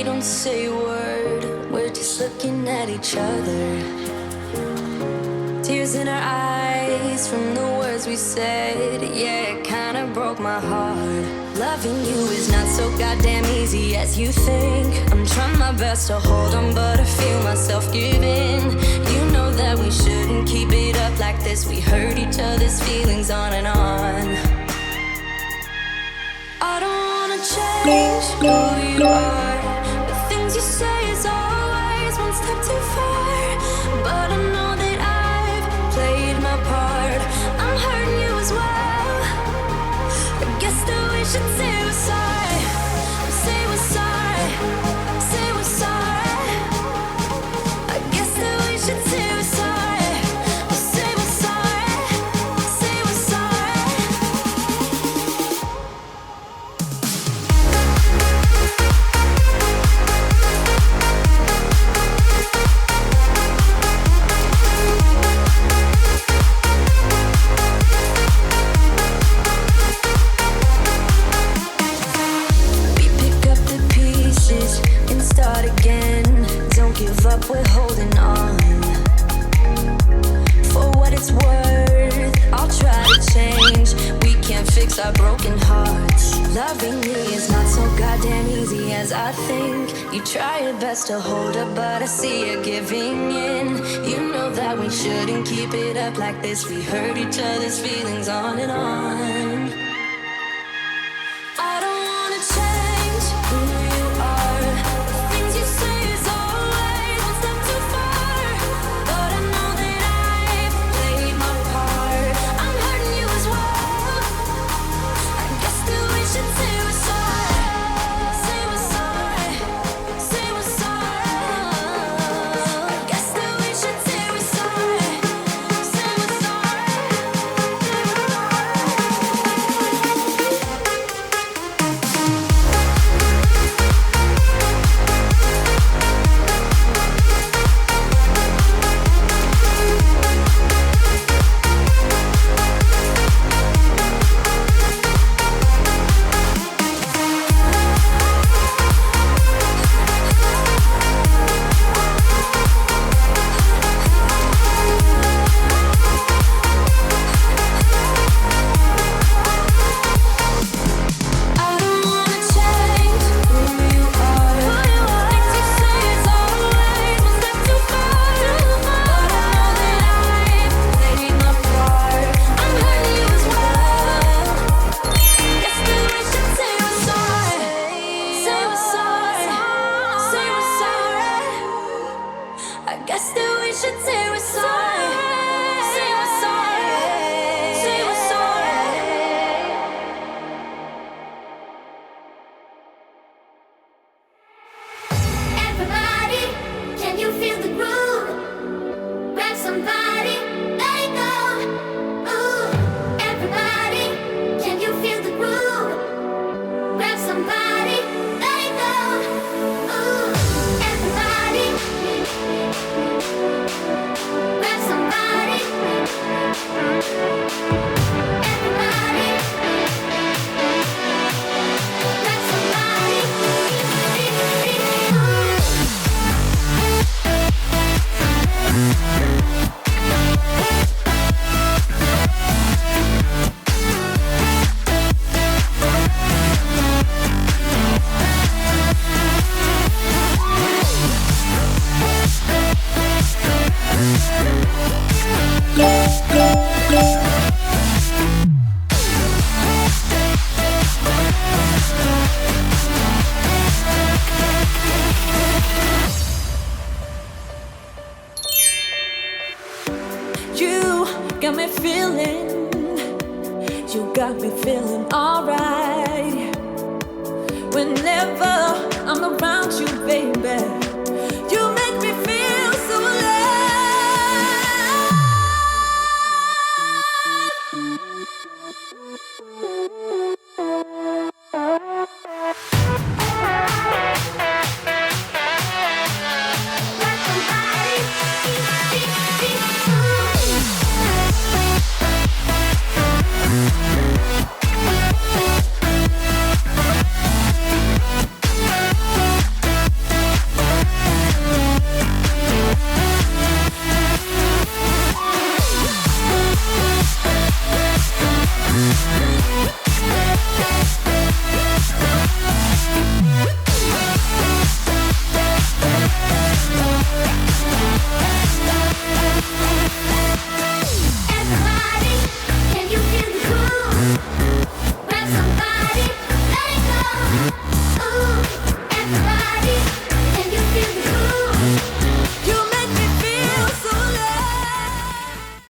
don't say a word, we're just looking at each other. Tears in our eyes from the words we said. Yeah, it kinda broke my heart. Loving you is not so goddamn easy as you think. I'm trying my best to hold on, but I feel myself giving. You know that we shouldn't keep it up like this. We hurt each other's feelings on and on. I don't wanna change who you are. The things you say is always one step too far. But I know that I've played my part. I'm hurting you as well. I guess that we should say we're sorry. Say we're sorry. Say we're sorry. I guess that we should say we're sorry. Say we're sorry. Say we're sorry. We're holding on. For what it's worth, I'll try to change. We can't fix our broken hearts. Loving me is not so goddamn easy as I think. You try your best to hold up, but I see you giving in. You know that we shouldn't keep it up like this. We hurt each other's feelings on and on. I don't wanna change who you are. The things you say is always one step too far. But I know that I've played my part. I'm hurting you as well. I guess that we should say we're sorry. Say we're sorry. Say we're sorry. I guess that we should say we're sorry. Say we're sorry. I don't wanna change who you are. The things you say is always one step too far. But I know that I've played my part. I'm hurting you as well. Guess that we should say we're sorry. Say we're sorry. Say we're sorry. I guess that we should say we're sorry. Say we're sorry. Say we're sorry. Everybody, can you feel the groove? Grab somebody, let it go. Ooh, everybody, can you feel the groove? Grab somebody, let it go. Ooh, everybody, grab somebody. Everybody, grab somebody. You got me feeling, you got me feeling alright. Whenever I'm around you, baby, you make me feel so Grab somebody. Everybody,